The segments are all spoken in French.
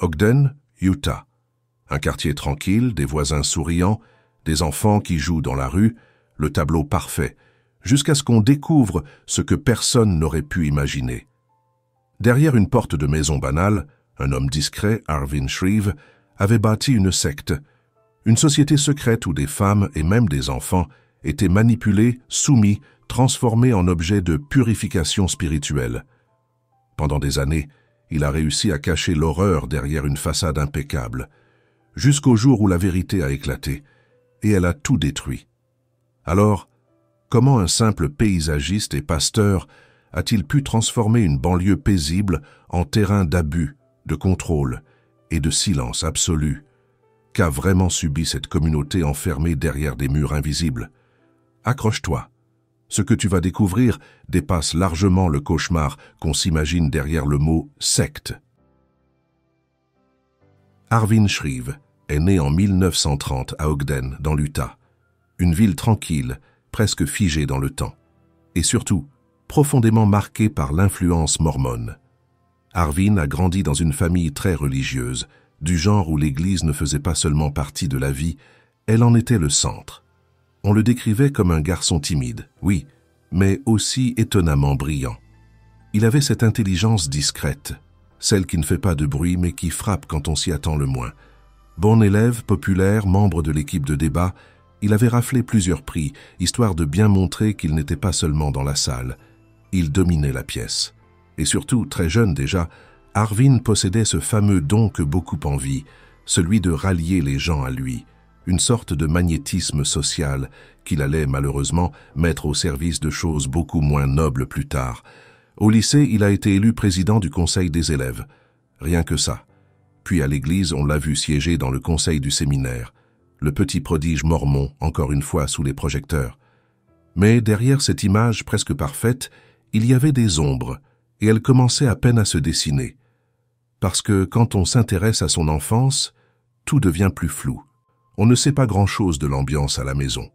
Ogden, Utah. Un quartier tranquille, des voisins souriants, des enfants qui jouent dans la rue, le tableau parfait, jusqu'à ce qu'on découvre ce que personne n'aurait pu imaginer. Derrière une porte de maison banale, un homme discret, Arvin Shreve, avait bâti une secte, une société secrète où des femmes et même des enfants étaient manipulés, soumis, transformés en objets de purification spirituelle. Pendant des années, il a réussi à cacher l'horreur derrière une façade impeccable, jusqu'au jour où la vérité a éclaté, et elle a tout détruit. Alors, comment un simple paysagiste et pasteur a-t-il pu transformer une banlieue paisible en terrain d'abus, de contrôle et de silence absolu? Qu'a vraiment subi cette communauté enfermée derrière des murs invisibles? Accroche-toi. Ce que tu vas découvrir dépasse largement le cauchemar qu'on s'imagine derrière le mot « secte ». Arvin Shreve est né en 1930 à Ogden, dans l'Utah, une ville tranquille, presque figée dans le temps, et surtout profondément marquée par l'influence mormone. Arvin a grandi dans une famille très religieuse, du genre où l'Église ne faisait pas seulement partie de la vie, elle en était le centre. On le décrivait comme un garçon timide, oui, mais aussi étonnamment brillant. Il avait cette intelligence discrète, celle qui ne fait pas de bruit mais qui frappe quand on s'y attend le moins. Bon élève, populaire, membre de l'équipe de débat, il avait raflé plusieurs prix, histoire de bien montrer qu'il n'était pas seulement dans la salle. Il dominait la pièce. Et surtout, très jeune déjà, Arvin possédait ce fameux don que beaucoup envient, celui de rallier les gens à lui, une sorte de magnétisme social qu'il allait malheureusement mettre au service de choses beaucoup moins nobles plus tard. Au lycée, il a été élu président du conseil des élèves. Rien que ça. Puis à l'église, on l'a vu siéger dans le conseil du séminaire. Le petit prodige mormon, encore une fois sous les projecteurs. Mais derrière cette image presque parfaite, il y avait des ombres, et elles commençaient à peine à se dessiner. Parce que quand on s'intéresse à son enfance, tout devient plus flou. On ne sait pas grand-chose de l'ambiance à la maison.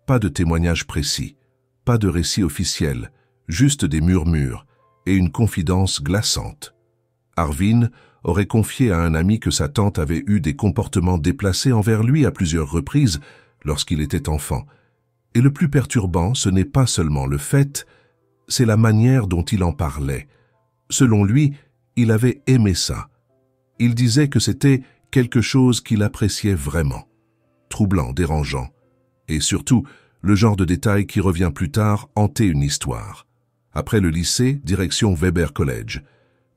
Pas de témoignages précis, pas de récits officiels, juste des murmures et une confidence glaçante. Arvin aurait confié à un ami que sa tante avait eu des comportements déplacés envers lui à plusieurs reprises lorsqu'il était enfant. Et le plus perturbant, ce n'est pas seulement le fait, c'est la manière dont il en parlait. Selon lui, il avait aimé ça. Il disait que c'était quelque chose qu'il appréciait vraiment. Troublant, dérangeant, et surtout le genre de détail qui revient plus tard hanter une histoire. Après le lycée, direction Weber College.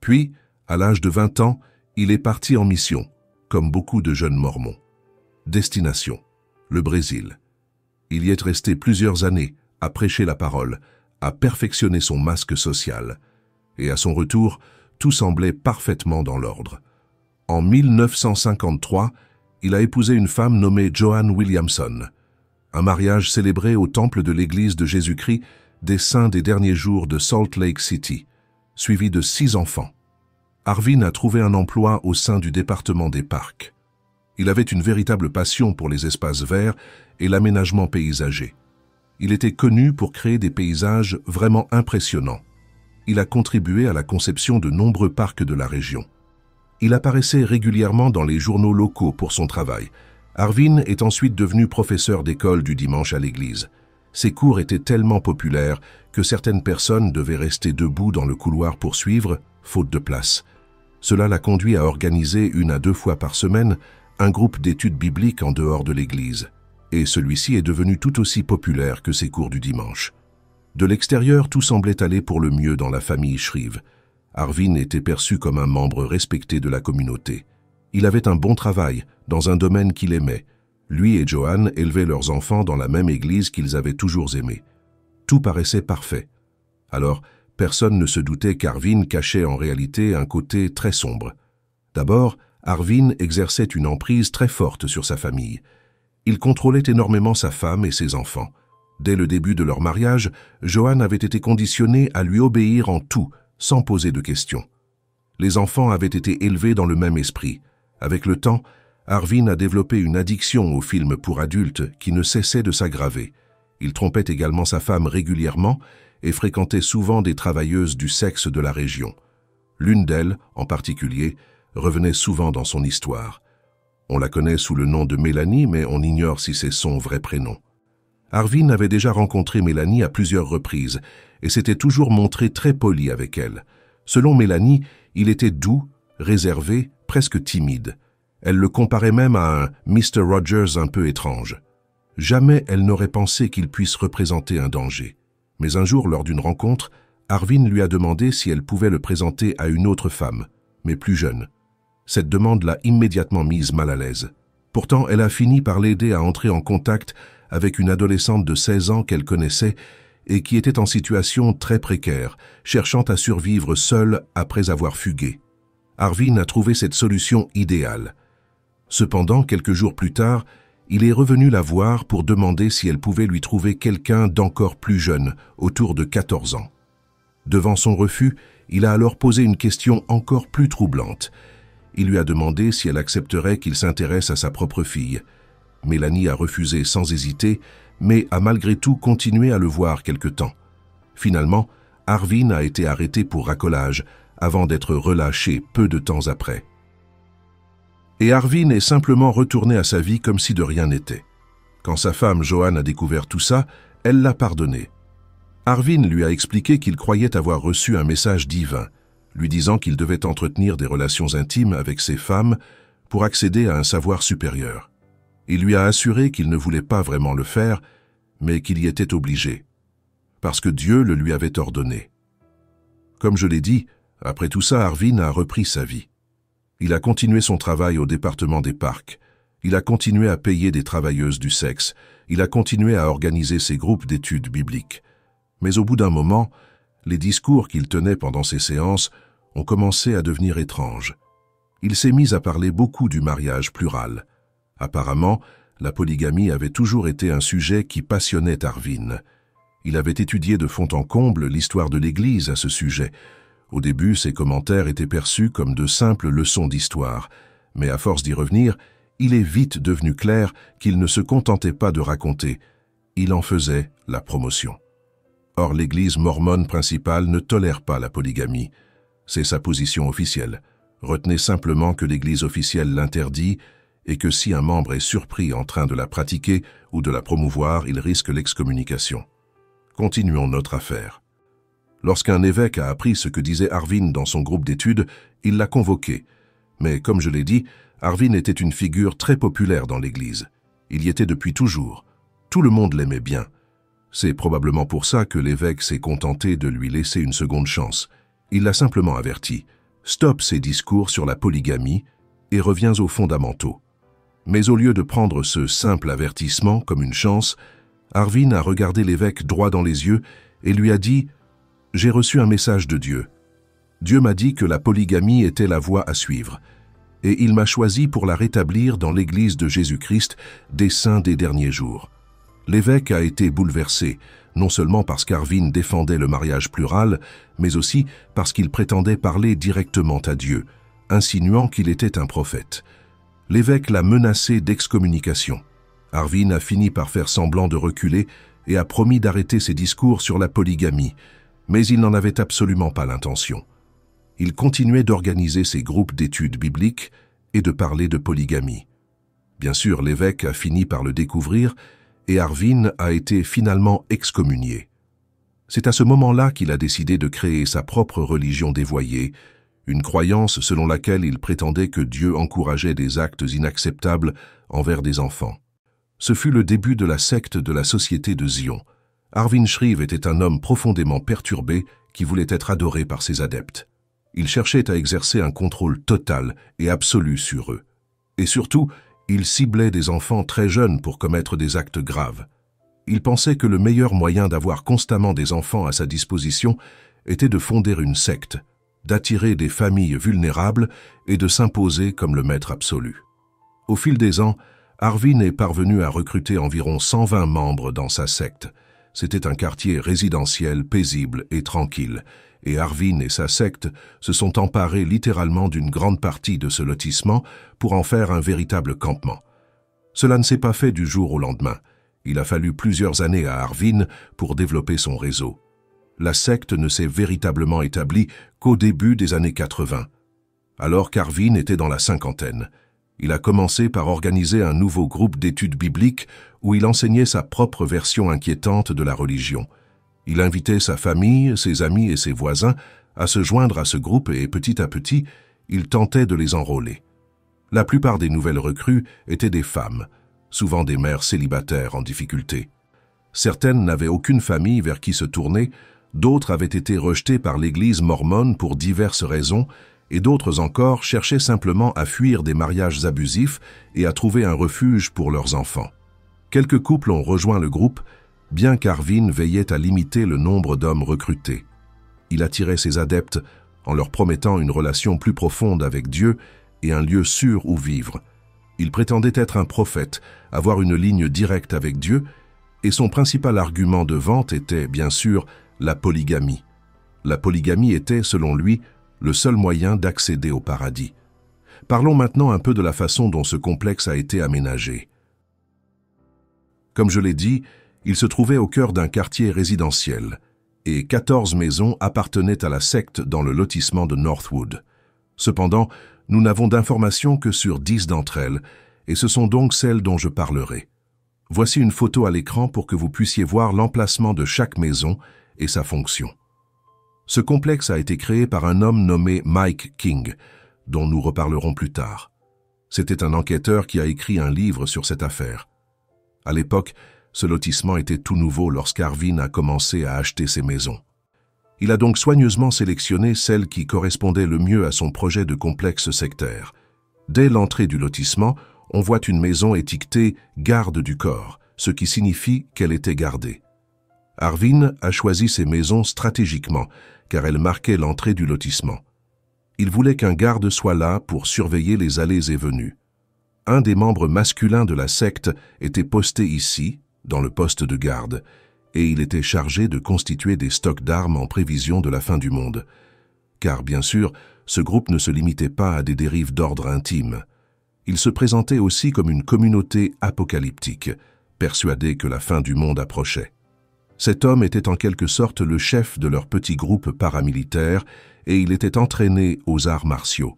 Puis, à l'âge de 20 ans, il est parti en mission, comme beaucoup de jeunes mormons. Destination, le Brésil. Il y est resté plusieurs années à prêcher la parole, à perfectionner son masque social. Et à son retour, tout semblait parfaitement dans l'ordre. En 1953, il a épousé une femme nommée Joanne Williamson. Un mariage célébré au temple de l'Église de Jésus-Christ des Saints des derniers jours de Salt Lake City, suivi de 6 enfants. Arvin a trouvé un emploi au sein du département des parcs. Il avait une véritable passion pour les espaces verts et l'aménagement paysager. Il était connu pour créer des paysages vraiment impressionnants. Il a contribué à la conception de nombreux parcs de la région. Il apparaissait régulièrement dans les journaux locaux pour son travail. Arvin est ensuite devenu professeur d'école du dimanche à l'église. Ses cours étaient tellement populaires que certaines personnes devaient rester debout dans le couloir pour suivre, faute de place. Cela l'a conduit à organiser 1 à 2 fois par semaine un groupe d'études bibliques en dehors de l'église. Et celui-ci est devenu tout aussi populaire que ses cours du dimanche. De l'extérieur, tout semblait aller pour le mieux dans la famille Shreve. Arvin était perçu comme un membre respecté de la communauté. Il avait un bon travail, dans un domaine qu'il aimait. Lui et Joanne élevaient leurs enfants dans la même église qu'ils avaient toujours aimée. Tout paraissait parfait. Alors, personne ne se doutait qu'Arvin cachait en réalité un côté très sombre. D'abord, Arvin exerçait une emprise très forte sur sa famille. Il contrôlait énormément sa femme et ses enfants. Dès le début de leur mariage, Joanne avait été conditionnée à lui obéir en tout, sans poser de questions. Les enfants avaient été élevés dans le même esprit. Avec le temps, Arvin a développé une addiction aux films pour adultes qui ne cessait de s'aggraver. Il trompait également sa femme régulièrement et fréquentait souvent des travailleuses du sexe de la région. L'une d'elles, en particulier, revenait souvent dans son histoire. On la connaît sous le nom de Mélanie, mais on ignore si c'est son vrai prénom. Arvin avait déjà rencontré Mélanie à plusieurs reprises et s'était toujours montré très poli avec elle. Selon Mélanie, il était doux, réservé, presque timide. Elle le comparait même à un Mr. Rogers un peu étrange. Jamais elle n'aurait pensé qu'il puisse représenter un danger. Mais un jour, lors d'une rencontre, Arvin lui a demandé si elle pouvait le présenter à une autre femme, mais plus jeune. Cette demande l'a immédiatement mise mal à l'aise. Pourtant, elle a fini par l'aider à entrer en contact avec une adolescente de 16 ans qu'elle connaissait et qui était en situation très précaire, cherchant à survivre seule après avoir fugué. Arvin a trouvé cette solution idéale. Cependant, quelques jours plus tard, il est revenu la voir pour demander si elle pouvait lui trouver quelqu'un d'encore plus jeune, autour de 14 ans. Devant son refus, il a alors posé une question encore plus troublante. Il lui a demandé si elle accepterait qu'il s'intéresse à sa propre fille. Mélanie a refusé sans hésiter, mais a malgré tout continué à le voir quelque temps. Finalement, Arvin a été arrêté pour racolage, avant d'être relâché peu de temps après. Et Arvin est simplement retourné à sa vie comme si de rien n'était. Quand sa femme Joanne a découvert tout ça, elle l'a pardonné. Arvin lui a expliqué qu'il croyait avoir reçu un message divin, lui disant qu'il devait entretenir des relations intimes avec ses femmes pour accéder à un savoir supérieur. Il lui a assuré qu'il ne voulait pas vraiment le faire, mais qu'il y était obligé, parce que Dieu le lui avait ordonné. Comme je l'ai dit, après tout ça, Arvin a repris sa vie. Il a continué son travail au département des parcs. Il a continué à payer des travailleuses du sexe. Il a continué à organiser ses groupes d'études bibliques. Mais au bout d'un moment, les discours qu'il tenait pendant ces séances ont commencé à devenir étranges. Il s'est mis à parler beaucoup du mariage plural. Apparemment, la polygamie avait toujours été un sujet qui passionnait Arvin. Il avait étudié de fond en comble l'histoire de l'Église à ce sujet. Au début, ses commentaires étaient perçus comme de simples leçons d'histoire, mais à force d'y revenir, il est vite devenu clair qu'il ne se contentait pas de raconter, il en faisait la promotion. Or, l'Église mormone principale ne tolère pas la polygamie. C'est sa position officielle. Retenez simplement que l'Église officielle l'interdit et que si un membre est surpris en train de la pratiquer ou de la promouvoir, il risque l'excommunication. Continuons notre affaire. Lorsqu'un évêque a appris ce que disait Arvin dans son groupe d'études, il l'a convoqué. Mais comme je l'ai dit, Arvin était une figure très populaire dans l'Église. Il y était depuis toujours. Tout le monde l'aimait bien. C'est probablement pour ça que l'évêque s'est contenté de lui laisser une seconde chance. Il l'a simplement averti. Stoppe ces discours sur la polygamie et reviens aux fondamentaux. Mais au lieu de prendre ce simple avertissement comme une chance, Arvin a regardé l'évêque droit dans les yeux et lui a dit « J'ai reçu un message de Dieu. Dieu m'a dit que la polygamie était la voie à suivre, et il m'a choisi pour la rétablir dans l'Église de Jésus-Christ des saints des derniers jours. » L'évêque a été bouleversé, non seulement parce qu'Arvin défendait le mariage plural, mais aussi parce qu'il prétendait parler directement à Dieu, insinuant qu'il était un prophète. L'évêque l'a menacé d'excommunication. Arvin a fini par faire semblant de reculer et a promis d'arrêter ses discours sur la polygamie, mais il n'en avait absolument pas l'intention. Il continuait d'organiser ses groupes d'études bibliques et de parler de polygamie. Bien sûr, l'évêque a fini par le découvrir et Arvin a été finalement excommunié. C'est à ce moment-là qu'il a décidé de créer sa propre religion dévoyée, une croyance selon laquelle il prétendait que Dieu encourageait des actes inacceptables envers des enfants. Ce fut le début de la secte de la Société de Zion. Arvin Shreve était un homme profondément perturbé qui voulait être adoré par ses adeptes. Il cherchait à exercer un contrôle total et absolu sur eux. Et surtout, il ciblait des enfants très jeunes pour commettre des actes graves. Il pensait que le meilleur moyen d'avoir constamment des enfants à sa disposition était de fonder une secte, d'attirer des familles vulnérables et de s'imposer comme le maître absolu. Au fil des ans, Arvin est parvenu à recruter environ 120 membres dans sa secte. C'était un quartier résidentiel paisible et tranquille, et Arvin et sa secte se sont emparés littéralement d'une grande partie de ce lotissement pour en faire un véritable campement. Cela ne s'est pas fait du jour au lendemain. Il a fallu plusieurs années à Arvin pour développer son réseau. La secte ne s'est véritablement établie qu'au début des années 80. alors qu'Arvin était dans la cinquantaine. Il a commencé par organiser un nouveau groupe d'études bibliques où il enseignait sa propre version inquiétante de la religion. Il invitait sa famille, ses amis et ses voisins à se joindre à ce groupe et petit à petit, il tentait de les enrôler. La plupart des nouvelles recrues étaient des femmes, souvent des mères célibataires en difficulté. Certaines n'avaient aucune famille vers qui se tourner, d'autres avaient été rejetées par l'Église mormone pour diverses raisons, et d'autres encore cherchaient simplement à fuir des mariages abusifs et à trouver un refuge pour leurs enfants. Quelques couples ont rejoint le groupe, bien qu'Arvin veillait à limiter le nombre d'hommes recrutés. Il attirait ses adeptes en leur promettant une relation plus profonde avec Dieu et un lieu sûr où vivre. Il prétendait être un prophète, avoir une ligne directe avec Dieu, et son principal argument de vente était, bien sûr, la polygamie. La polygamie était, selon lui, le seul moyen d'accéder au paradis. Parlons maintenant un peu de la façon dont ce complexe a été aménagé. Comme je l'ai dit, il se trouvait au cœur d'un quartier résidentiel, et 14 maisons appartenaient à la secte dans le lotissement de Northwood. Cependant, nous n'avons d'informations que sur 10 d'entre elles, et ce sont donc celles dont je parlerai. Voici une photo à l'écran pour que vous puissiez voir l'emplacement de chaque maison et sa fonction. Ce complexe a été créé par un homme nommé Mike King, dont nous reparlerons plus tard. C'était un enquêteur qui a écrit un livre sur cette affaire. À l'époque, ce lotissement était tout nouveau lorsqu'Arvin a commencé à acheter ses maisons. Il a donc soigneusement sélectionné celles qui correspondaient le mieux à son projet de complexe sectaire. Dès l'entrée du lotissement, on voit une maison étiquetée « Garde du corps », ce qui signifie qu'elle était gardée. Arvin a choisi ces maisons stratégiquement, car elles marquaient l'entrée du lotissement. Il voulait qu'un garde soit là pour surveiller les allées et venues. Un des membres masculins de la secte était posté ici, dans le poste de garde, et il était chargé de constituer des stocks d'armes en prévision de la fin du monde. Car, bien sûr, ce groupe ne se limitait pas à des dérives d'ordre intime. Il se présentait aussi comme une communauté apocalyptique, persuadée que la fin du monde approchait. Cet homme était en quelque sorte le chef de leur petit groupe paramilitaire et il était entraîné aux arts martiaux.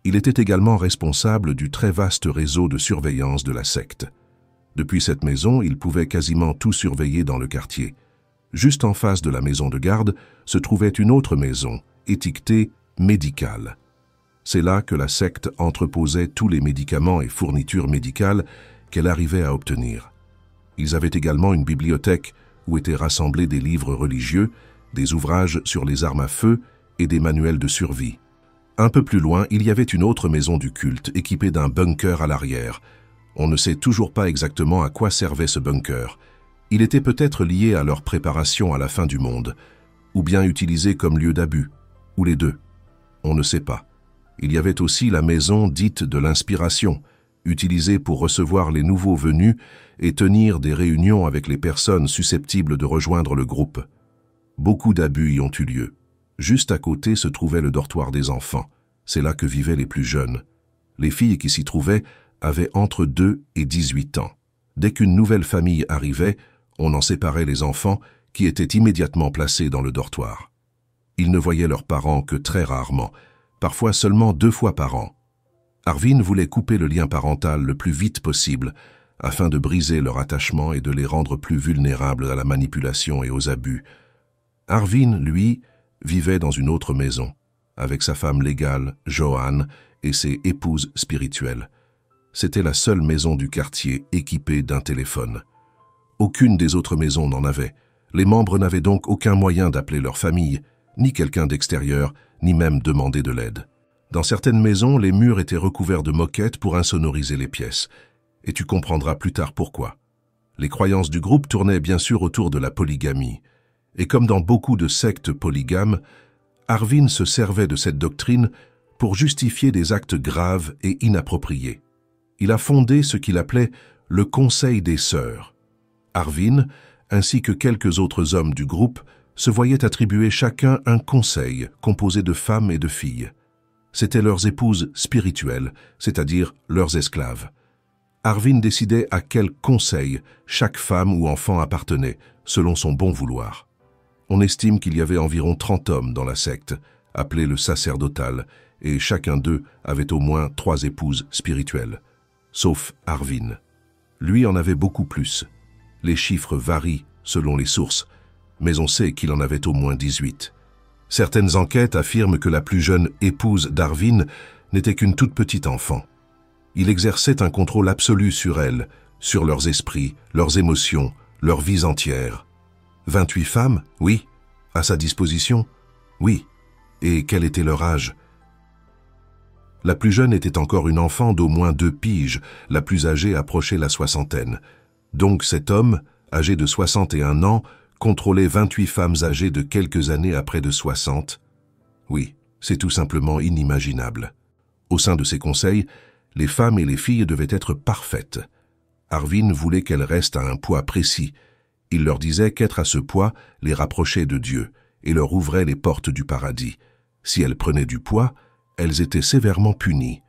Il était également responsable du très vaste réseau de surveillance de la secte. Depuis cette maison, il pouvait quasiment tout surveiller dans le quartier. Juste en face de la maison de garde se trouvait une autre maison, étiquetée « médicale ». C'est là que la secte entreposait tous les médicaments et fournitures médicales qu'elle arrivait à obtenir. Ils avaient également une bibliothèque où étaient rassemblés des livres religieux, des ouvrages sur les armes à feu et des manuels de survie. Un peu plus loin, il y avait une autre maison du culte équipée d'un bunker à l'arrière. On ne sait toujours pas exactement à quoi servait ce bunker. Il était peut-être lié à leur préparation à la fin du monde, ou bien utilisé comme lieu d'abus, ou les deux. On ne sait pas. Il y avait aussi la maison dite de l'inspiration, utilisée pour recevoir les nouveaux venus et tenir des réunions avec les personnes susceptibles de rejoindre le groupe. Beaucoup d'abus y ont eu lieu. Juste à côté se trouvait le dortoir des enfants. C'est là que vivaient les plus jeunes. Les filles qui s'y trouvaient avaient entre 2 et 18 ans. Dès qu'une nouvelle famille arrivait, on en séparait les enfants qui étaient immédiatement placés dans le dortoir. Ils ne voyaient leurs parents que très rarement, parfois seulement 2 fois par an. Arvin voulait couper le lien parental le plus vite possible, afin de briser leur attachement et de les rendre plus vulnérables à la manipulation et aux abus. Arvin, lui, vivait dans une autre maison, avec sa femme légale, Joanne, et ses épouses spirituelles. C'était la seule maison du quartier équipée d'un téléphone. Aucune des autres maisons n'en avait. Les membres n'avaient donc aucun moyen d'appeler leur famille, ni quelqu'un d'extérieur, ni même demander de l'aide. Dans certaines maisons, les murs étaient recouverts de moquettes pour insonoriser les pièces. Et tu comprendras plus tard pourquoi. Les croyances du groupe tournaient bien sûr autour de la polygamie. Et comme dans beaucoup de sectes polygames, Arvin se servait de cette doctrine pour justifier des actes graves et inappropriés. Il a fondé ce qu'il appelait le Conseil des Sœurs. Arvin, ainsi que quelques autres hommes du groupe, se voyaient attribuer chacun un conseil composé de femmes et de filles. C'étaient leurs épouses spirituelles, c'est-à-dire leurs esclaves. Arvin décidait à quel conseil chaque femme ou enfant appartenait, selon son bon vouloir. On estime qu'il y avait environ 30 hommes dans la secte, appelée le sacerdotal, et chacun d'eux avait au moins 3 épouses spirituelles. Sauf Arvin. Lui en avait beaucoup plus. Les chiffres varient selon les sources, mais on sait qu'il en avait au moins 18. Certaines enquêtes affirment que la plus jeune épouse d'Arvin n'était qu'une toute petite enfant. Il exerçait un contrôle absolu sur elle, sur leurs esprits, leurs émotions, leur vie entière. 28 femmes, oui. À sa disposition, oui. Et quel était leur âge? La plus jeune était encore une enfant d'au moins 2 piges, la plus âgée approchait la soixantaine. Donc cet homme, âgé de 61 ans, contrôlait 28 femmes âgées de quelques années à près de 60. Oui, c'est tout simplement inimaginable. Au sein de ses conseils, les femmes et les filles devaient être parfaites. Arvin voulait qu'elles restent à un poids précis. Il leur disait qu'être à ce poids les rapprochait de Dieu et leur ouvrait les portes du paradis. Si elles prenaient du poids, elles étaient sévèrement punies.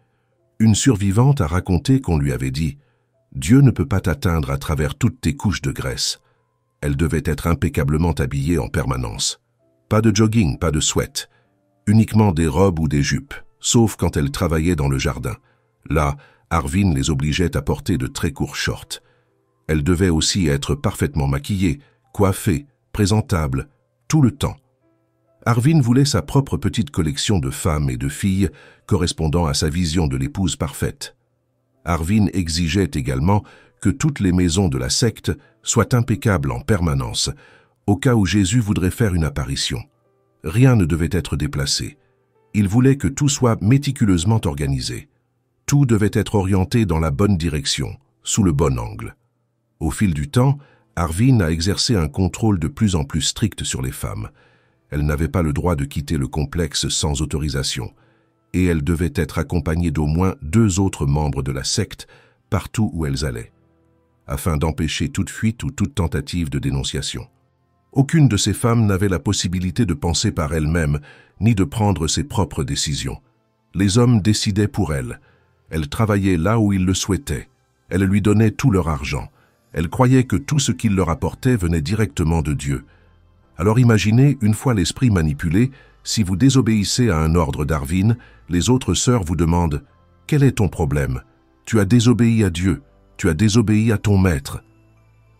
Une survivante a raconté qu'on lui avait dit « Dieu ne peut pas t'atteindre à travers toutes tes couches de graisse ». Elle devait être impeccablement habillée en permanence. Pas de jogging, pas de sweat. Uniquement des robes ou des jupes, sauf quand elle travaillait dans le jardin. Là, Arvin les obligeait à porter de très courts shorts. Elle devait aussi être parfaitement maquillée, coiffée, présentable, tout le temps. Arvin voulait sa propre petite collection de femmes et de filles correspondant à sa vision de l'épouse parfaite. Arvin exigeait également que toutes les maisons de la secte soient impeccables en permanence, au cas où Jésus voudrait faire une apparition. Rien ne devait être déplacé. Il voulait que tout soit méticuleusement organisé. Tout devait être orienté dans la bonne direction, sous le bon angle. Au fil du temps, Arvin a exercé un contrôle de plus en plus strict sur les femmes. Elles n'avaient pas le droit de quitter le complexe sans autorisation, et elles devaient être accompagnées d'au moins 2 autres membres de la secte partout où elles allaient, afin d'empêcher toute fuite ou toute tentative de dénonciation. Aucune de ces femmes n'avait la possibilité de penser par elle-même, ni de prendre ses propres décisions. Les hommes décidaient pour elles. Elles travaillaient là où ils le souhaitaient. Elles lui donnaient tout leur argent. Elles croyaient que tout ce qu'il leur apportait venait directement de Dieu. Alors imaginez, une fois l'esprit manipulé, si vous désobéissez à un ordre d'Arvin, les autres sœurs vous demandent « Quel est ton problème? Tu as désobéi à Dieu, tu as désobéi à ton maître. »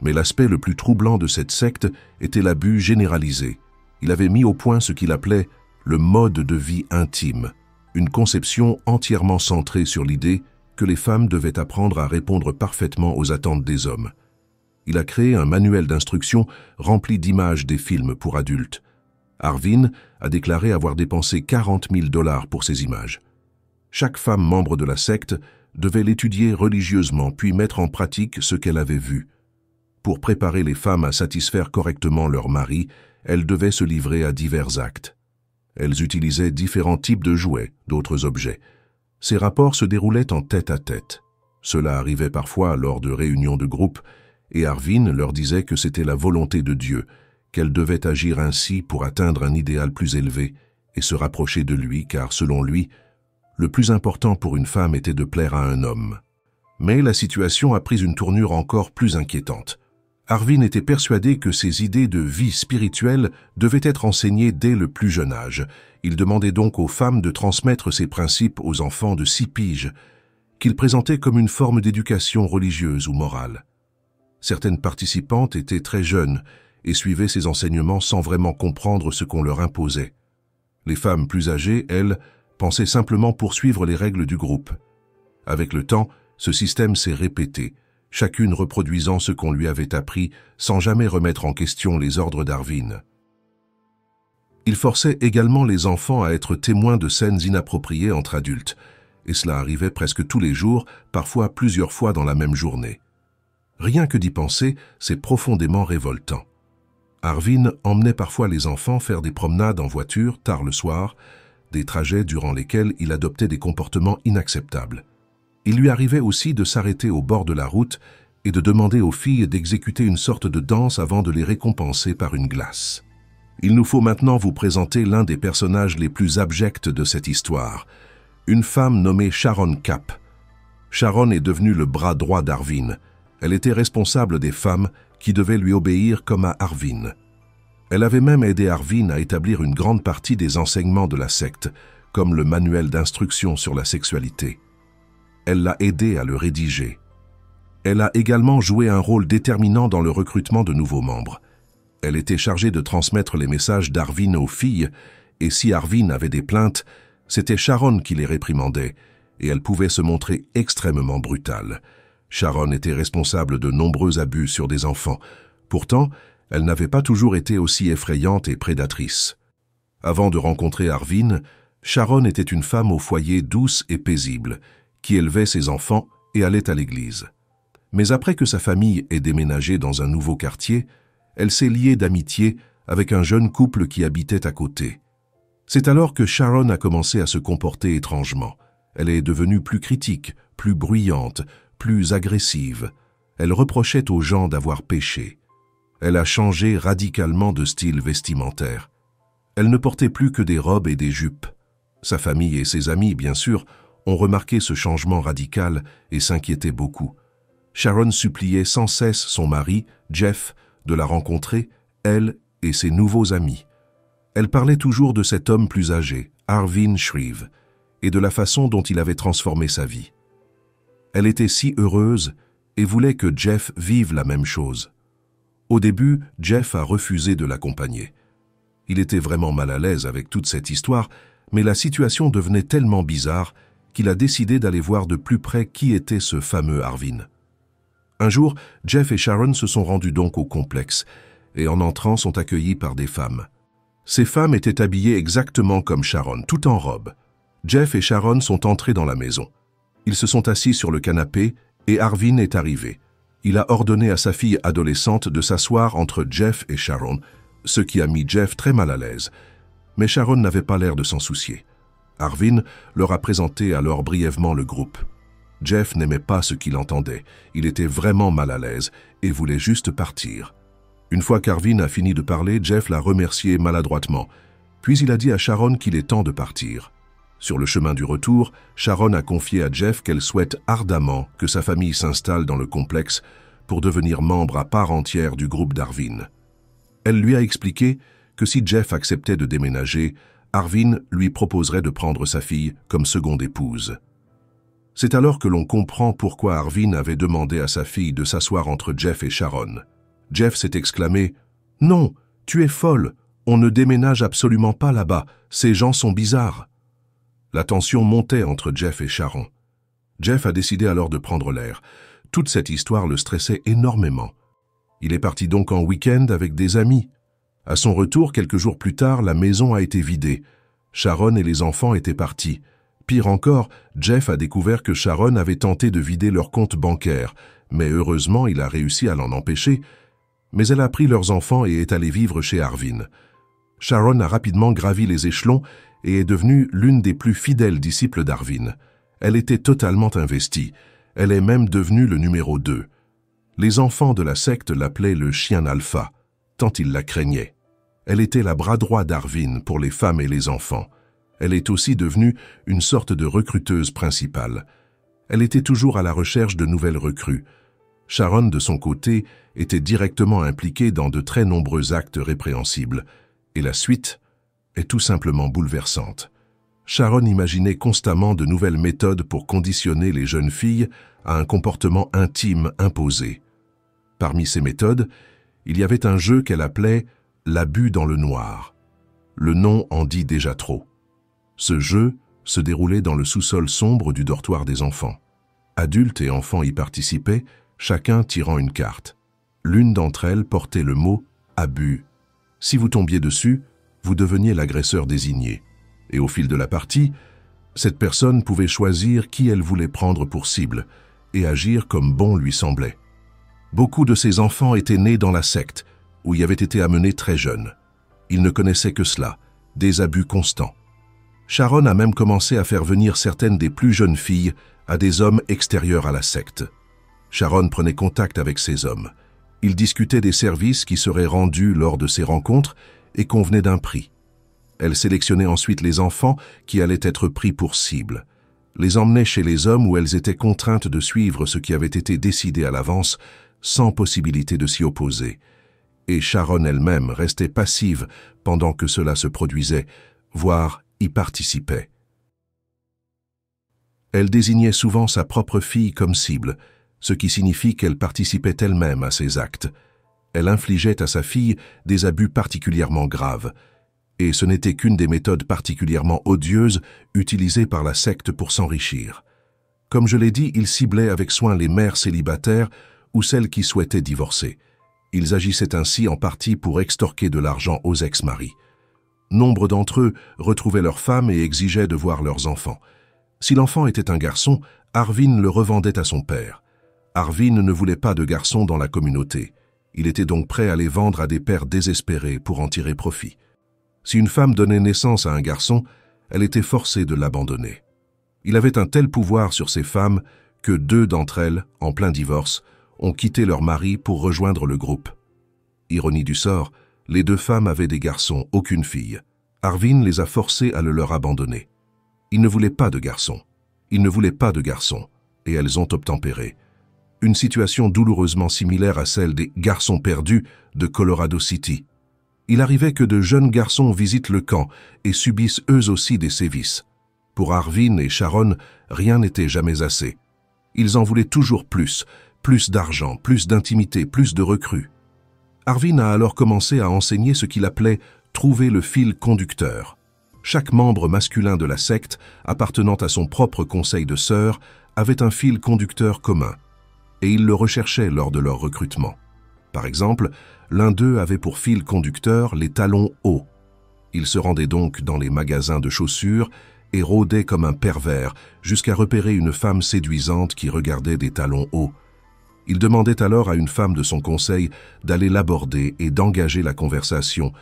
Mais l'aspect le plus troublant de cette secte était l'abus généralisé. Il avait mis au point ce qu'il appelait le mode de vie intime, une conception entièrement centrée sur l'idée que les femmes devaient apprendre à répondre parfaitement aux attentes des hommes. Il a créé un manuel d'instruction rempli d'images des films pour adultes. Arvin a déclaré avoir dépensé 40 000 $ pour ces images. Chaque femme membre de la secte devait l'étudier religieusement puis mettre en pratique ce qu'elle avait vu. Pour préparer les femmes à satisfaire correctement leur mari, elles devaient se livrer à divers actes. Elles utilisaient différents types de jouets, d'autres objets. Ces rapports se déroulaient en tête-à-tête. Cela arrivait parfois lors de réunions de groupe, et Arvin leur disait que c'était la volonté de Dieu, qu'elles devaient agir ainsi pour atteindre un idéal plus élevé et se rapprocher de lui, car selon lui, le plus important pour une femme était de plaire à un homme. Mais la situation a pris une tournure encore plus inquiétante. Arvin était persuadé que ces idées de vie spirituelle devaient être enseignées dès le plus jeune âge. Il demandait donc aux femmes de transmettre ces principes aux enfants de 6 piges, qu'il présentait comme une forme d'éducation religieuse ou morale. Certaines participantes étaient très jeunes et suivaient ces enseignements sans vraiment comprendre ce qu'on leur imposait. Les femmes plus âgées, elles, pensaient simplement poursuivre les règles du groupe. Avec le temps, ce système s'est répété, chacune reproduisant ce qu'on lui avait appris sans jamais remettre en question les ordres d'Arvin. Il forçait également les enfants à être témoins de scènes inappropriées entre adultes, et cela arrivait presque tous les jours, parfois plusieurs fois dans la même journée. Rien que d'y penser, c'est profondément révoltant. Arvin emmenait parfois les enfants faire des promenades en voiture tard le soir, des trajets durant lesquels il adoptait des comportements inacceptables. Il lui arrivait aussi de s'arrêter au bord de la route et de demander aux filles d'exécuter une sorte de danse avant de les récompenser par une glace. Il nous faut maintenant vous présenter l'un des personnages les plus abjects de cette histoire, une femme nommée Sharon Kapp. Sharon est devenue le bras droit d'Arvin. Elle était responsable des femmes qui devaient lui obéir comme à Arvin. Elle avait même aidé Arvin à établir une grande partie des enseignements de la secte, comme le manuel d'instruction sur la sexualité. Elle l'a aidé à le rédiger. Elle a également joué un rôle déterminant dans le recrutement de nouveaux membres. Elle était chargée de transmettre les messages d'Arvin aux filles, et si Arvin avait des plaintes, c'était Sharon qui les réprimandait, et elle pouvait se montrer extrêmement brutale. Sharon était responsable de nombreux abus sur des enfants. Pourtant, elle n'avait pas toujours été aussi effrayante et prédatrice. Avant de rencontrer Arvin, Sharon était une femme au foyer douce et paisible, qui élevait ses enfants et allait à l'église. Mais après que sa famille ait déménagé dans un nouveau quartier, elle s'est liée d'amitié avec un jeune couple qui habitait à côté. C'est alors que Sharon a commencé à se comporter étrangement. Elle est devenue plus critique, plus bruyante, plus agressive. Elle reprochait aux gens d'avoir péché. Elle a changé radicalement de style vestimentaire. Elle ne portait plus que des robes et des jupes. Sa famille et ses amis, bien sûr, ont remarqué ce changement radical et s'inquiétaient beaucoup. Sharon suppliait sans cesse son mari, Jeff, de la rencontrer, elle et ses nouveaux amis. Elle parlait toujours de cet homme plus âgé, Arvin Shreve, et de la façon dont il avait transformé sa vie. Elle était si heureuse et voulait que Jeff vive la même chose. Au début, Jeff a refusé de l'accompagner. Il était vraiment mal à l'aise avec toute cette histoire, mais la situation devenait tellement bizarre qu'il a décidé d'aller voir de plus près qui était ce fameux Arvin. Un jour, Jeff et Sharon se sont rendus donc au complexe, et en entrant sont accueillis par des femmes. Ces femmes étaient habillées exactement comme Sharon, tout en robe. Jeff et Sharon sont entrés dans la maison. Ils se sont assis sur le canapé et Arvin est arrivé. Il a ordonné à sa fille adolescente de s'asseoir entre Jeff et Sharon, ce qui a mis Jeff très mal à l'aise. Mais Sharon n'avait pas l'air de s'en soucier. Arvin leur a présenté alors brièvement le groupe. Jeff n'aimait pas ce qu'il entendait. Il était vraiment mal à l'aise et voulait juste partir. Une fois qu'Arvin a fini de parler, Jeff l'a remercié maladroitement. Puis il a dit à Sharon qu'il est temps de partir. Sur le chemin du retour, Sharon a confié à Jeff qu'elle souhaite ardemment que sa famille s'installe dans le complexe pour devenir membre à part entière du groupe d'Arvin. Elle lui a expliqué que si Jeff acceptait de déménager, Arvin lui proposerait de prendre sa fille comme seconde épouse. C'est alors que l'on comprend pourquoi Arvin avait demandé à sa fille de s'asseoir entre Jeff et Sharon. Jeff s'est exclamé « Non, tu es folle, on ne déménage absolument pas là-bas, ces gens sont bizarres ». La tension montait entre Jeff et Sharon. Jeff a décidé alors de prendre l'air. Toute cette histoire le stressait énormément. Il est parti donc en week-end avec des amis. À son retour, quelques jours plus tard, la maison a été vidée. Sharon et les enfants étaient partis. Pire encore, Jeff a découvert que Sharon avait tenté de vider leur compte bancaire, mais heureusement, il a réussi à l'en empêcher. Mais elle a pris leurs enfants et est allée vivre chez Arvin. Sharon a rapidement gravi les échelons et est devenue l'une des plus fidèles disciples d'Arvin. Elle était totalement investie. Elle est même devenue le numéro 2. Les enfants de la secte l'appelaient le chien alpha, tant ils la craignaient. Elle était la bras droit d'Arvin pour les femmes et les enfants. Elle est aussi devenue une sorte de recruteuse principale. Elle était toujours à la recherche de nouvelles recrues. Sharon, de son côté, était directement impliquée dans de très nombreux actes répréhensibles. Et la suite est tout simplement bouleversante. Sharon imaginait constamment de nouvelles méthodes pour conditionner les jeunes filles à un comportement intime imposé. Parmi ces méthodes, il y avait un jeu qu'elle appelait « l'abus dans le noir ». Le nom en dit déjà trop. Ce jeu se déroulait dans le sous-sol sombre du dortoir des enfants. Adultes et enfants y participaient, chacun tirant une carte. L'une d'entre elles portait le mot « abus ». Si vous tombiez dessus, vous deveniez l'agresseur désigné. Et au fil de la partie, cette personne pouvait choisir qui elle voulait prendre pour cible et agir comme bon lui semblait. Beaucoup de ces enfants étaient nés dans la secte, où y avaient été amenés très jeunes. Ils ne connaissaient que cela, des abus constants. Sharon a même commencé à faire venir certaines des plus jeunes filles à des hommes extérieurs à la secte. Sharon prenait contact avec ces hommes. Ils discutaient des services qui seraient rendus lors de ces rencontres et convenaient d'un prix. Elle sélectionnait ensuite les enfants qui allaient être pris pour cible, les emmenait chez les hommes où elles étaient contraintes de suivre ce qui avait été décidé à l'avance, sans possibilité de s'y opposer. Et Sharon elle-même restait passive pendant que cela se produisait, voire y participait. Elle désignait souvent sa propre fille comme cible, ce qui signifie qu'elle participait elle-même à ces actes. Elle infligeait à sa fille des abus particulièrement graves, et ce n'était qu'une des méthodes particulièrement odieuses utilisées par la secte pour s'enrichir. Comme je l'ai dit, ils ciblaient avec soin les mères célibataires ou celles qui souhaitaient divorcer. Ils agissaient ainsi en partie pour extorquer de l'argent aux ex-maris. Nombre d'entre eux retrouvaient leurs femmes et exigeaient de voir leurs enfants. Si l'enfant était un garçon, Arvin le revendait à son père. Arvin ne voulait pas de garçons dans la communauté. Il était donc prêt à les vendre à des pères désespérés pour en tirer profit. Si une femme donnait naissance à un garçon, elle était forcée de l'abandonner. Il avait un tel pouvoir sur ces femmes que 2 d'entre elles, en plein divorce, ont quitté leur mari pour rejoindre le groupe. Ironie du sort, les 2 femmes avaient des garçons, aucune fille. Arvin les a forcées à le leur abandonner. Ils ne voulaient pas de garçons. Ils ne voulaient pas de garçons, et elles ont obtempéré. Une situation douloureusement similaire à celle des garçons perdus de Colorado City. Il arrivait que de jeunes garçons visitent le camp et subissent eux aussi des sévices. Pour Arvin et Sharon, rien n'était jamais assez. Ils en voulaient toujours plus d'argent, plus d'intimité, plus de recrues. Arvin a alors commencé à enseigner ce qu'il appelait « trouver le fil conducteur ». Chaque membre masculin de la secte, appartenant à son propre conseil de sœurs, avait un fil conducteur commun, et ils le recherchaient lors de leur recrutement. Par exemple, l'un d'eux avait pour fil conducteur les talons hauts. Il se rendait donc dans les magasins de chaussures et rôdait comme un pervers jusqu'à repérer une femme séduisante qui regardait des talons hauts. Il demandait alors à une femme de son conseil d'aller l'aborder et d'engager la conversation,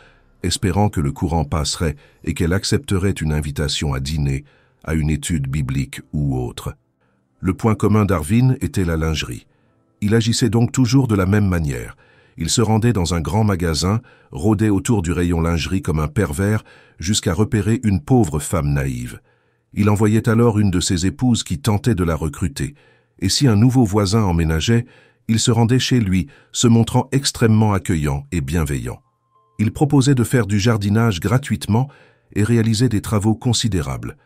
espérant que le courant passerait et qu'elle accepterait une invitation à dîner, à une étude biblique ou autre. Le point commun d'Arvin était la lingerie. Il agissait donc toujours de la même manière. Il se rendait dans un grand magasin, rôdait autour du rayon lingerie comme un pervers, jusqu'à repérer une pauvre femme naïve. Il envoyait alors une de ses épouses qui tentait de la recruter, et si un nouveau voisin emménageait, il se rendait chez lui, se montrant extrêmement accueillant et bienveillant. Il proposait de faire du jardinage gratuitement et réalisait des travaux considérables,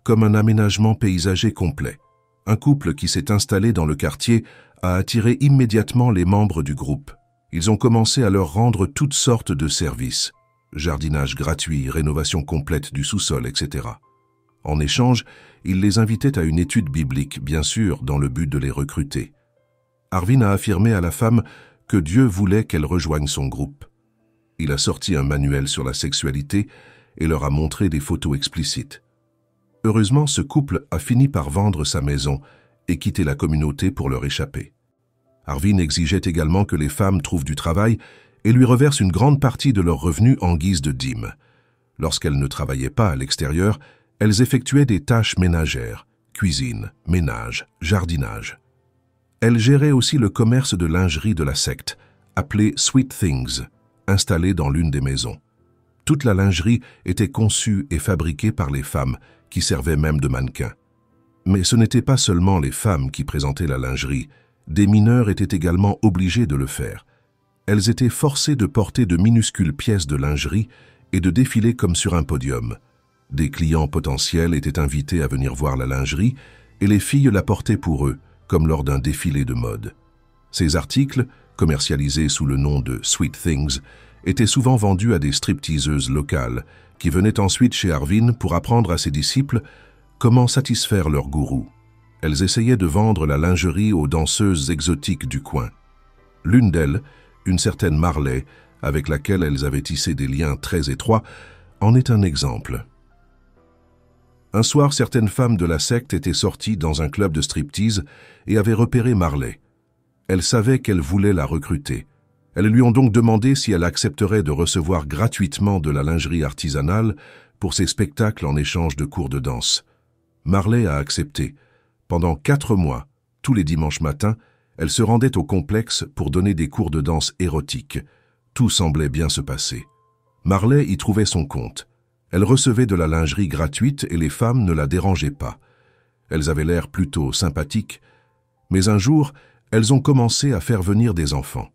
comme un aménagement paysager complet. Un couple qui s'est installé dans le quartier a attiré immédiatement les membres du groupe. Ils ont commencé à leur rendre toutes sortes de services, jardinage gratuit, rénovation complète du sous-sol, etc. En échange, ils les invitaient à une étude biblique, bien sûr, dans le but de les recruter. Arvin a affirmé à la femme que Dieu voulait qu'elle rejoigne son groupe. Il a sorti un manuel sur la sexualité et leur a montré des photos explicites. Heureusement, ce couple a fini par vendre sa maison et quitter la communauté pour leur échapper. Arvin exigeait également que les femmes trouvent du travail et lui reversent une grande partie de leurs revenus en guise de dîmes. Lorsqu'elles ne travaillaient pas à l'extérieur, elles effectuaient des tâches ménagères, cuisine, ménage, jardinage. Elles géraient aussi le commerce de lingerie de la secte, appelé Sweet Things, installé dans l'une des maisons. Toute la lingerie était conçue et fabriquée par les femmes, qui servaient même de mannequins. Mais ce n'était pas seulement les femmes qui présentaient la lingerie, des mineurs étaient également obligés de le faire. Elles étaient forcées de porter de minuscules pièces de lingerie et de défiler comme sur un podium. Des clients potentiels étaient invités à venir voir la lingerie et les filles la portaient pour eux, comme lors d'un défilé de mode. Ces articles, commercialisés sous le nom de Sweet Things, étaient souvent vendus à des stripteaseuses locales qui venaient ensuite chez Arvin pour apprendre à ses disciples comment satisfaire leur gourou. Elles essayaient de vendre la lingerie aux danseuses exotiques du coin. L'une d'elles, une certaine Marley, avec laquelle elles avaient tissé des liens très étroits, en est un exemple. Un soir, certaines femmes de la secte étaient sorties dans un club de striptease et avaient repéré Marley. Elles savaient qu'elle voulait la recruter. Elles lui ont donc demandé si elle accepterait de recevoir gratuitement de la lingerie artisanale pour ses spectacles en échange de cours de danse. Marley a accepté. Pendant 4 mois, tous les dimanches matins, elle se rendait au complexe pour donner des cours de danse érotiques. Tout semblait bien se passer. Marley y trouvait son compte. Elle recevait de la lingerie gratuite et les femmes ne la dérangeaient pas. Elles avaient l'air plutôt sympathiques, mais un jour, elles ont commencé à faire venir des enfants.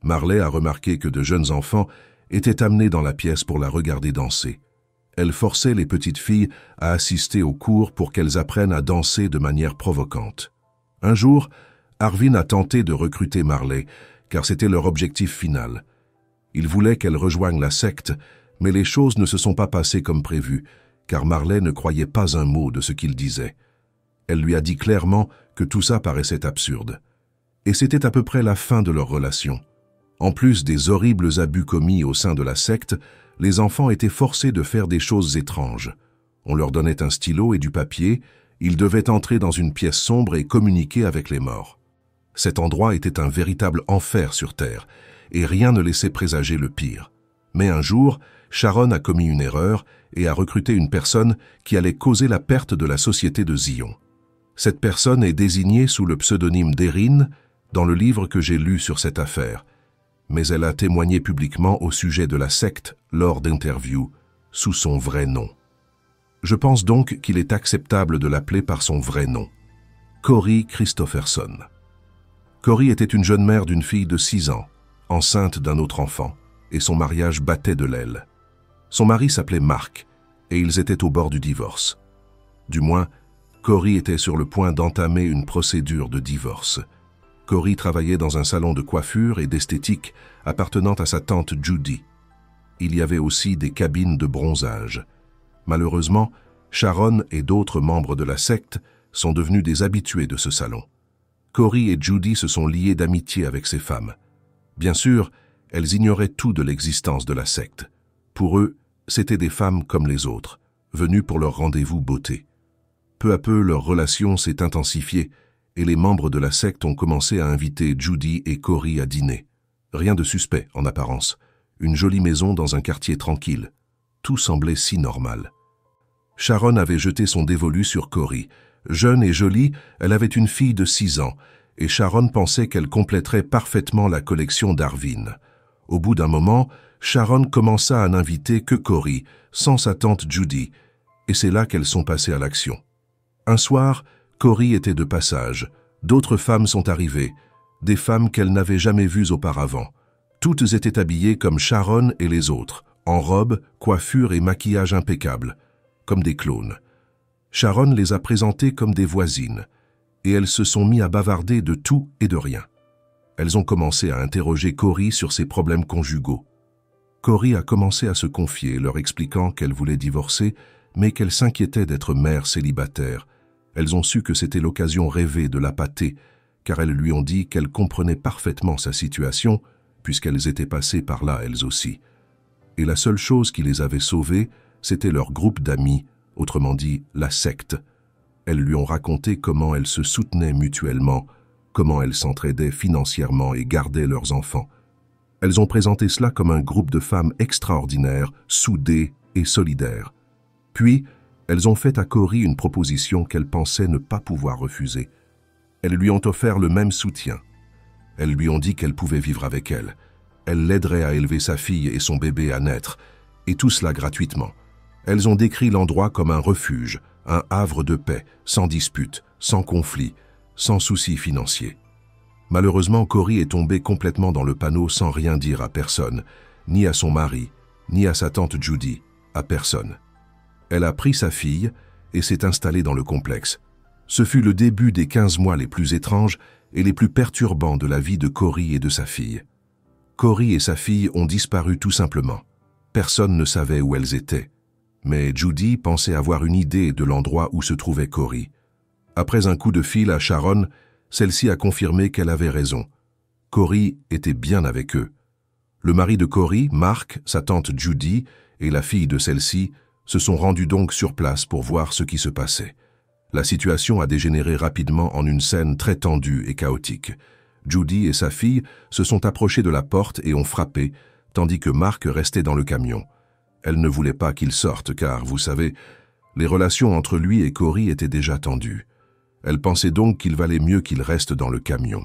Marley a remarqué que de jeunes enfants étaient amenés dans la pièce pour la regarder danser. Elle forçait les petites filles à assister aux cours pour qu'elles apprennent à danser de manière provocante. Un jour, Arvin a tenté de recruter Marley, car c'était leur objectif final. Il voulait qu'elle rejoigne la secte, mais les choses ne se sont pas passées comme prévu, car Marley ne croyait pas un mot de ce qu'il disait. Elle lui a dit clairement que tout ça paraissait absurde. Et c'était à peu près la fin de leur relation. En plus des horribles abus commis au sein de la secte, les enfants étaient forcés de faire des choses étranges. On leur donnait un stylo et du papier, ils devaient entrer dans une pièce sombre et communiquer avec les morts. Cet endroit était un véritable enfer sur Terre, et rien ne laissait présager le pire. Mais un jour, Sharon a commis une erreur et a recruté une personne qui allait causer la perte de la société de Zion. Cette personne est désignée sous le pseudonyme d'Erin dans le livre que j'ai lu sur cette affaire, mais elle a témoigné publiquement au sujet de la secte lors d'interviews sous son vrai nom. Je pense donc qu'il est acceptable de l'appeler par son vrai nom, Corey Christopherson. Corey était une jeune mère d'une fille de 6 ans, enceinte d'un autre enfant, et son mariage battait de l'aile. Son mari s'appelait Mark, et ils étaient au bord du divorce. Du moins, Corey était sur le point d'entamer une procédure de divorce. Corey travaillait dans un salon de coiffure et d'esthétique appartenant à sa tante Judy. Il y avait aussi des cabines de bronzage. Malheureusement, Sharon et d'autres membres de la secte sont devenus des habitués de ce salon. Corey et Judy se sont liés d'amitié avec ces femmes. Bien sûr, elles ignoraient tout de l'existence de la secte. Pour eux, c'étaient des femmes comme les autres, venues pour leur rendez-vous beauté. Peu à peu, leur relation s'est intensifiée et les membres de la secte ont commencé à inviter Judy et Corey à dîner. Rien de suspect en apparence. Une jolie maison dans un quartier tranquille. Tout semblait si normal. Sharon avait jeté son dévolu sur Corey. Jeune et jolie, elle avait une fille de 6 ans, et Sharon pensait qu'elle compléterait parfaitement la collection d'Arvin. Au bout d'un moment, Sharon commença à n'inviter que Corey, sans sa tante Judy, et c'est là qu'elles sont passées à l'action. Un soir, Corey était de passage. D'autres femmes sont arrivées, des femmes qu'elle n'avait jamais vues auparavant. Toutes étaient habillées comme Sharon et les autres, en robe, coiffure et maquillage impeccable, comme des clones. Sharon les a présentées comme des voisines, et elles se sont mis à bavarder de tout et de rien. Elles ont commencé à interroger Corey sur ses problèmes conjugaux. Corey a commencé à se confier, leur expliquant qu'elle voulait divorcer, mais qu'elle s'inquiétait d'être mère célibataire. Elles ont su que c'était l'occasion rêvée de l'appâter, car elles lui ont dit qu'elles comprenaient parfaitement sa situation, puisqu'elles étaient passées par là elles aussi. Et la seule chose qui les avait sauvées, c'était leur groupe d'amis, autrement dit la secte. Elles lui ont raconté comment elles se soutenaient mutuellement, comment elles s'entraidaient financièrement et gardaient leurs enfants. Elles ont présenté cela comme un groupe de femmes extraordinaires, soudées et solidaires. Puis, elles ont fait à Corey une proposition qu'elle pensait ne pas pouvoir refuser. Elles lui ont offert le même soutien. Elles lui ont dit qu'elle pouvait vivre avec elle. Elle l'aiderait à élever sa fille et son bébé à naître, et tout cela gratuitement. Elles ont décrit l'endroit comme un refuge, un havre de paix, sans dispute, sans conflit, sans soucis financiers. Malheureusement, Corey est tombée complètement dans le panneau sans rien dire à personne, ni à son mari, ni à sa tante Judy, à personne. Elle a pris sa fille et s'est installée dans le complexe. Ce fut le début des 15 mois les plus étranges et les plus perturbants de la vie de Corey et de sa fille. Corey et sa fille ont disparu tout simplement. Personne ne savait où elles étaient. Mais Judy pensait avoir une idée de l'endroit où se trouvait Corey. Après un coup de fil à Sharon, celle-ci a confirmé qu'elle avait raison. Corey était bien avec eux. Le mari de Corey, Mark, sa tante Judy et la fille de celle-ci se sont rendus donc sur place pour voir ce qui se passait. La situation a dégénéré rapidement en une scène très tendue et chaotique. Judy et sa fille se sont approchées de la porte et ont frappé, tandis que Mark restait dans le camion. Elle ne voulait pas qu'il sorte car, vous savez, les relations entre lui et Corey étaient déjà tendues. Elle pensait donc qu'il valait mieux qu'il reste dans le camion.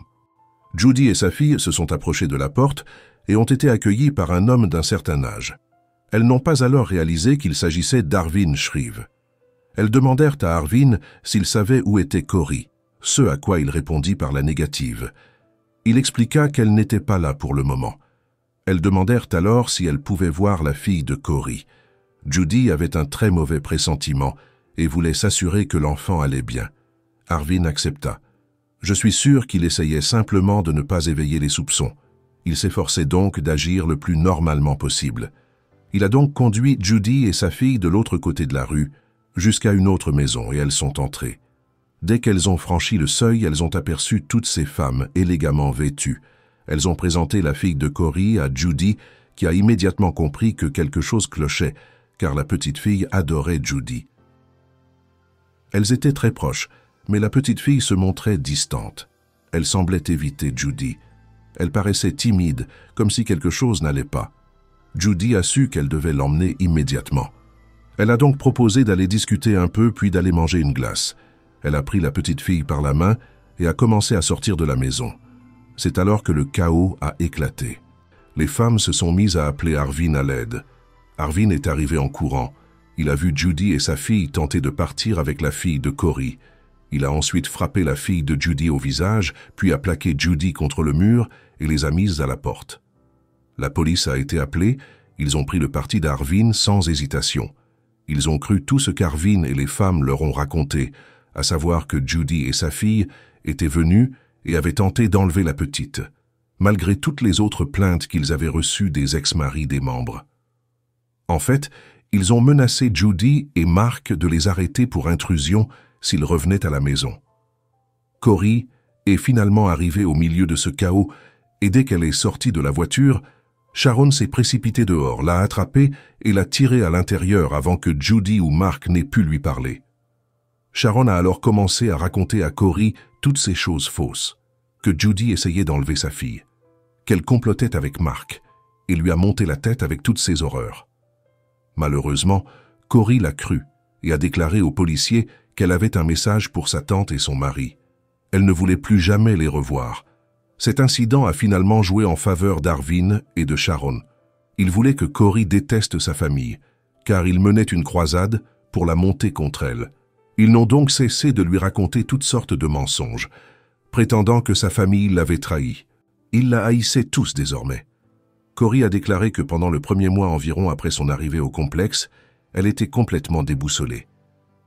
Judy et sa fille se sont approchées de la porte et ont été accueillies par un homme d'un certain âge. Elles n'ont pas alors réalisé qu'il s'agissait d'Arvin Shreve. Elles demandèrent à Arvin s'il savait où était Corey, ce à quoi il répondit par la négative. Il expliqua qu'elle n'était pas là pour le moment. Elles demandèrent alors si elles pouvaient voir la fille de Corey. Judy avait un très mauvais pressentiment et voulait s'assurer que l'enfant allait bien. Arvin accepta. Je suis sûr qu'il essayait simplement de ne pas éveiller les soupçons. Il s'efforçait donc d'agir le plus normalement possible. Il a donc conduit Judy et sa fille de l'autre côté de la rue, jusqu'à une autre maison, et elles sont entrées. Dès qu'elles ont franchi le seuil, elles ont aperçu toutes ces femmes élégamment vêtues. Elles ont présenté la fille de Corey à Judy, qui a immédiatement compris que quelque chose clochait, car la petite fille adorait Judy. Elles étaient très proches, mais la petite fille se montrait distante. Elle semblait éviter Judy. Elle paraissait timide, comme si quelque chose n'allait pas. Judy a su qu'elle devait l'emmener immédiatement. Elle a donc proposé d'aller discuter un peu, puis d'aller manger une glace. Elle a pris la petite fille par la main et a commencé à sortir de la maison. C'est alors que le chaos a éclaté. Les femmes se sont mises à appeler Arvin à l'aide. Arvin est arrivé en courant. Il a vu Judy et sa fille tenter de partir avec la fille de Corey. Il a ensuite frappé la fille de Judy au visage, puis a plaqué Judy contre le mur et les a mises à la porte. La police a été appelée, ils ont pris le parti d'Arvin sans hésitation. Ils ont cru tout ce qu'Arvin et les femmes leur ont raconté, à savoir que Judy et sa fille étaient venues et avaient tenté d'enlever la petite, malgré toutes les autres plaintes qu'ils avaient reçues des ex-maris des membres. En fait, ils ont menacé Judy et Mark de les arrêter pour intrusion s'ils revenaient à la maison. Corey est finalement arrivée au milieu de ce chaos et dès qu'elle est sortie de la voiture, Sharon s'est précipitée dehors, l'a attrapée et l'a tirée à l'intérieur avant que Judy ou Mark n'aient pu lui parler. Sharon a alors commencé à raconter à Corey toutes ces choses fausses, que Judy essayait d'enlever sa fille, qu'elle complotait avec Mark et lui a monté la tête avec toutes ces horreurs. Malheureusement, Corey l'a cru et a déclaré aux policiers qu'elle avait un message pour sa tante et son mari. Elle ne voulait plus jamais les revoir. Cet incident a finalement joué en faveur d'Arvin et de Sharon. Il voulait que Corey déteste sa famille, car il menait une croisade pour la monter contre elle. Ils n'ont donc cessé de lui raconter toutes sortes de mensonges, prétendant que sa famille l'avait trahi. Ils la haïssaient tous désormais. Corey a déclaré que pendant le premier mois environ après son arrivée au complexe, elle était complètement déboussolée.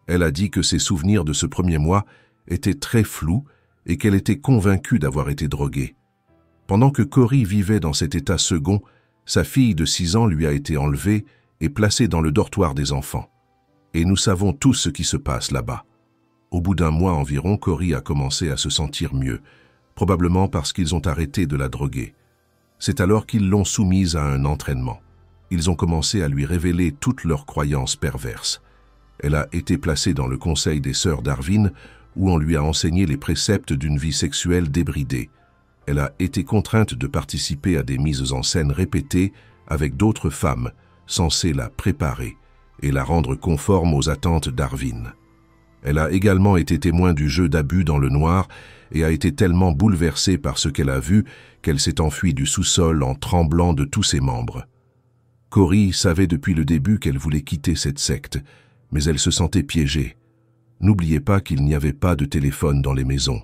Elle a dit que ses souvenirs de ce premier mois étaient très flous et qu'elle était convaincue d'avoir été droguée. Pendant que Corey vivait dans cet état second, sa fille de 6 ans lui a été enlevée et placée dans le dortoir des enfants. Et nous savons tous ce qui se passe là-bas. Au bout d'un mois environ, Corey a commencé à se sentir mieux, probablement parce qu'ils ont arrêté de la droguer. C'est alors qu'ils l'ont soumise à un entraînement. Ils ont commencé à lui révéler toutes leurs croyances perverses. Elle a été placée dans le conseil des sœurs d'Arvin, où on lui a enseigné les préceptes d'une vie sexuelle débridée. Elle a été contrainte de participer à des mises en scène répétées avec d'autres femmes, censées la préparer et la rendre conforme aux attentes d'Arvin. Elle a également été témoin du jeu d'abus dans le noir et a été tellement bouleversée par ce qu'elle a vu qu'elle s'est enfuie du sous-sol en tremblant de tous ses membres. Corey savait depuis le début qu'elle voulait quitter cette secte, mais elle se sentait piégée. N'oubliez pas qu'il n'y avait pas de téléphone dans les maisons.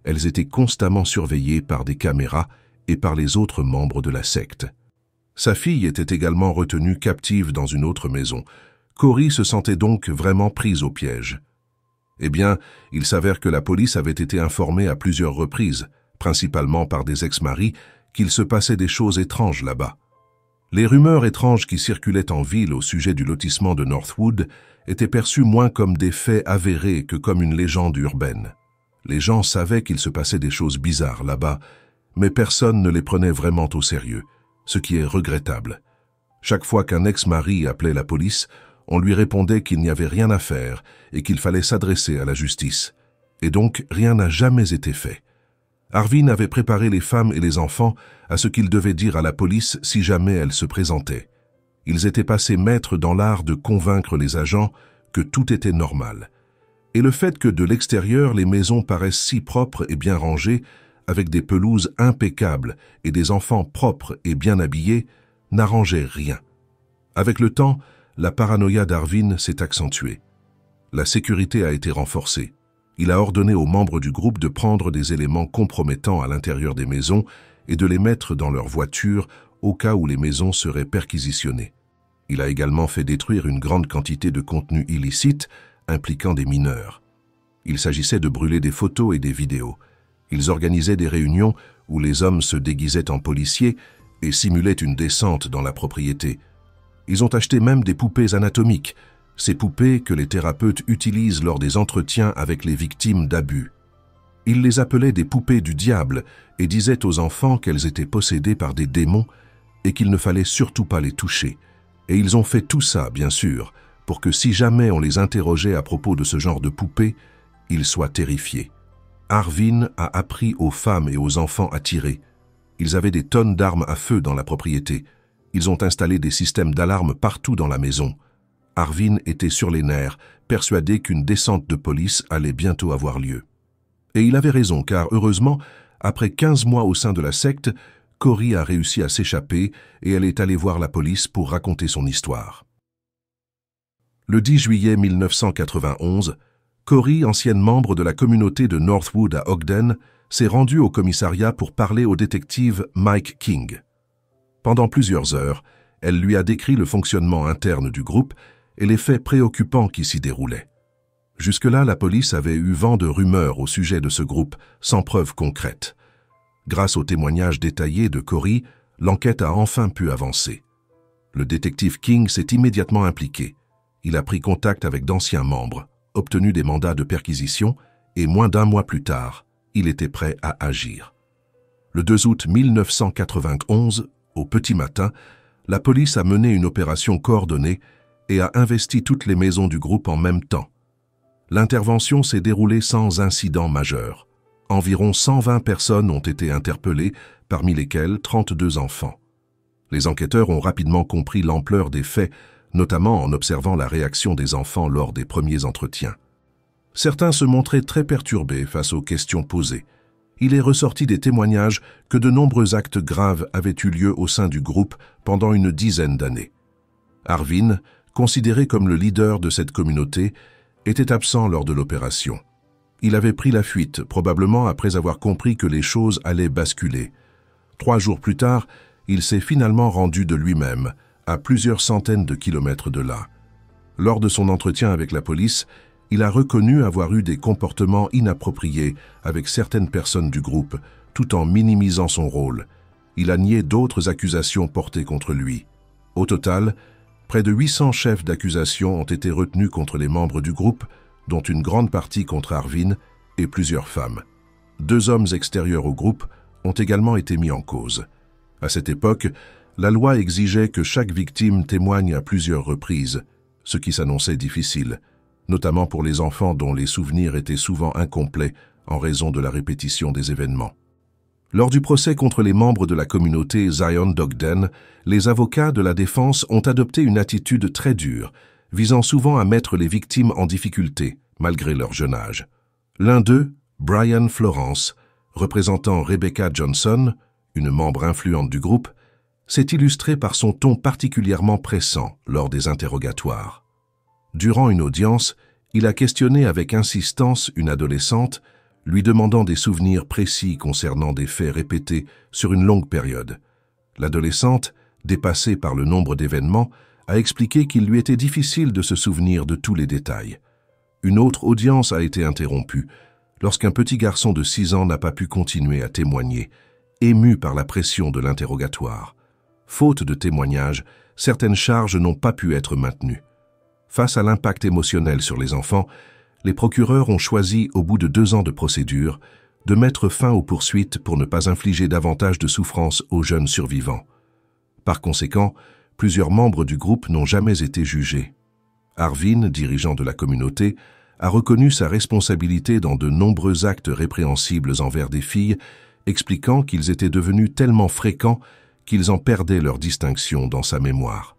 Elles étaient constamment surveillées par des caméras et par les autres membres de la secte. Sa fille était également retenue captive dans une autre maison. Corey se sentait donc vraiment prise au piège. Eh bien, il s'avère que la police avait été informée à plusieurs reprises, principalement par des ex-maris, qu'il se passait des choses étranges là-bas. Les rumeurs étranges qui circulaient en ville au sujet du lotissement de Northwood étaient perçues moins comme des faits avérés que comme une légende urbaine. Les gens savaient qu'il se passait des choses bizarres là-bas, mais personne ne les prenait vraiment au sérieux, ce qui est regrettable. Chaque fois qu'un ex-mari appelait la police, on lui répondait qu'il n'y avait rien à faire et qu'il fallait s'adresser à la justice. Et donc, rien n'a jamais été fait. Arvin avait préparé les femmes et les enfants à ce qu'ils devaient dire à la police si jamais elle se présentait. Ils étaient passés maîtres dans l'art de convaincre les agents que tout était normal. Et le fait que de l'extérieur, les maisons paraissent si propres et bien rangées, avec des pelouses impeccables et des enfants propres et bien habillés, n'arrangeait rien. Avec le temps, la paranoïa d'Arvin s'est accentuée. La sécurité a été renforcée. Il a ordonné aux membres du groupe de prendre des éléments compromettants à l'intérieur des maisons et de les mettre dans leurs voitures au cas où les maisons seraient perquisitionnées. Il a également fait détruire une grande quantité de contenus illicites impliquant des mineurs. Il s'agissait de brûler des photos et des vidéos. Ils organisaient des réunions où les hommes se déguisaient en policiers et simulaient une descente dans la propriété. Ils ont acheté même des poupées anatomiques, ces poupées que les thérapeutes utilisent lors des entretiens avec les victimes d'abus. Ils les appelaient des poupées du diable et disaient aux enfants qu'elles étaient possédées par des démons et qu'il ne fallait surtout pas les toucher. Et ils ont fait tout ça, bien sûr, pour que si jamais on les interrogeait à propos de ce genre de poupées, ils soient terrifiés. Arvin a appris aux femmes et aux enfants à tirer. Ils avaient des tonnes d'armes à feu dans la propriété. Ils ont installé des systèmes d'alarme partout dans la maison. Arvin était sur les nerfs, persuadé qu'une descente de police allait bientôt avoir lieu. Et il avait raison, car heureusement, après 15 mois au sein de la secte, Cory a réussi à s'échapper et elle est allée voir la police pour raconter son histoire. Le 10 juillet 1991, Cory, ancienne membre de la communauté de Northwood à Ogden, s'est rendue au commissariat pour parler au détective Mike King. Pendant plusieurs heures, elle lui a décrit le fonctionnement interne du groupe et les faits préoccupants qui s'y déroulaient. Jusque-là, la police avait eu vent de rumeurs au sujet de ce groupe, sans preuves concrètes. Grâce aux témoignages détaillés de Cory, l'enquête a enfin pu avancer. Le détective King s'est immédiatement impliqué. Il a pris contact avec d'anciens membres, obtenu des mandats de perquisition et moins d'un mois plus tard, il était prêt à agir. Le 2 août 1991, au petit matin, la police a mené une opération coordonnée et a investi toutes les maisons du groupe en même temps. L'intervention s'est déroulée sans incident majeur. Environ 120 personnes ont été interpellées, parmi lesquelles 32 enfants. Les enquêteurs ont rapidement compris l'ampleur des faits, notamment en observant la réaction des enfants lors des premiers entretiens. Certains se montraient très perturbés face aux questions posées. Il est ressorti des témoignages que de nombreux actes graves avaient eu lieu au sein du groupe pendant une dizaine d'années. Arvin, considéré comme le leader de cette communauté, était absent lors de l'opération. Il avait pris la fuite, probablement après avoir compris que les choses allaient basculer. 3 jours plus tard, il s'est finalement rendu de lui-même, à plusieurs centaines de kilomètres de là. Lors de son entretien avec la police, il a reconnu avoir eu des comportements inappropriés avec certaines personnes du groupe, tout en minimisant son rôle. Il a nié d'autres accusations portées contre lui. Au total, près de 800 chefs d'accusation ont été retenus contre les membres du groupe, dont une grande partie contre Arvin et plusieurs femmes. 2 hommes extérieurs au groupe ont également été mis en cause. À cette époque, la loi exigeait que chaque victime témoigne à plusieurs reprises, ce qui s'annonçait difficile, notamment pour les enfants dont les souvenirs étaient souvent incomplets en raison de la répétition des événements. Lors du procès contre les membres de la communauté Zion d'Ogden, les avocats de la défense ont adopté une attitude très dure, visant souvent à mettre les victimes en difficulté, malgré leur jeune âge. L'un d'eux, Brian Florence, représentant Rebecca Johnson, une membre influente du groupe, s'est illustré par son ton particulièrement pressant lors des interrogatoires. Durant une audience, il a questionné avec insistance une adolescente, lui demandant des souvenirs précis concernant des faits répétés sur une longue période. L'adolescente, dépassée par le nombre d'événements, a expliqué qu'il lui était difficile de se souvenir de tous les détails. Une autre audience a été interrompue lorsqu'un petit garçon de 6 ans n'a pas pu continuer à témoigner, ému par la pression de l'interrogatoire. Faute de témoignages, certaines charges n'ont pas pu être maintenues. Face à l'impact émotionnel sur les enfants, les procureurs ont choisi, au bout de 2 ans de procédure, de mettre fin aux poursuites pour ne pas infliger davantage de souffrance aux jeunes survivants. Par conséquent, plusieurs membres du groupe n'ont jamais été jugés. Arvin, dirigeant de la communauté, a reconnu sa responsabilité dans de nombreux actes répréhensibles envers des filles, expliquant qu'ils étaient devenus tellement fréquents qu'ils en perdaient leur distinction dans sa mémoire.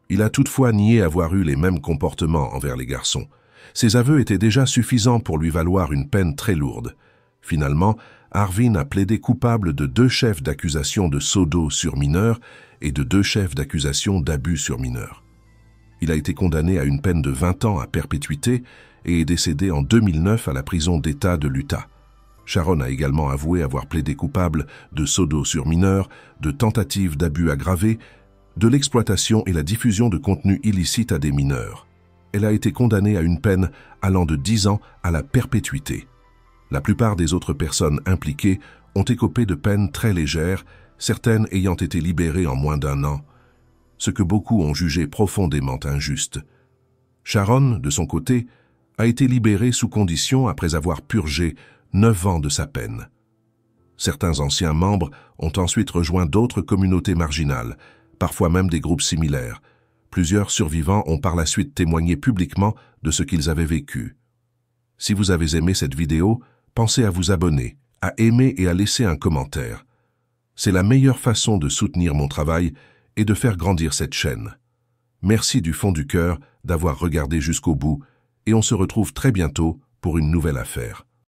Il a toutefois nié avoir eu les mêmes comportements envers les garçons. Ses aveux étaient déjà suffisants pour lui valoir une peine très lourde. Finalement, Arvin a plaidé coupable de 2 chefs d'accusation de sodo sur mineurs et de 2 chefs d'accusation d'abus sur mineurs. Il a été condamné à une peine de 20 ans à perpétuité et est décédé en 2009 à la prison d'État de l'Utah. Sharon a également avoué avoir plaidé coupable de sodo sur mineurs, de tentative d'abus aggravé, de l'exploitation et la diffusion de contenus illicites à des mineurs. Elle a été condamnée à une peine allant de 10 ans à la perpétuité. La plupart des autres personnes impliquées ont écopé de peines très légères, certaines ayant été libérées en moins d'1 an, ce que beaucoup ont jugé profondément injuste. Sharon, de son côté, a été libérée sous condition après avoir purgé 9 ans de sa peine. Certains anciens membres ont ensuite rejoint d'autres communautés marginales, parfois même des groupes similaires. Plusieurs survivants ont par la suite témoigné publiquement de ce qu'ils avaient vécu. Si vous avez aimé cette vidéo, pensez à vous abonner, à aimer et à laisser un commentaire. C'est la meilleure façon de soutenir mon travail et de faire grandir cette chaîne. Merci du fond du cœur d'avoir regardé jusqu'au bout et on se retrouve très bientôt pour une nouvelle affaire.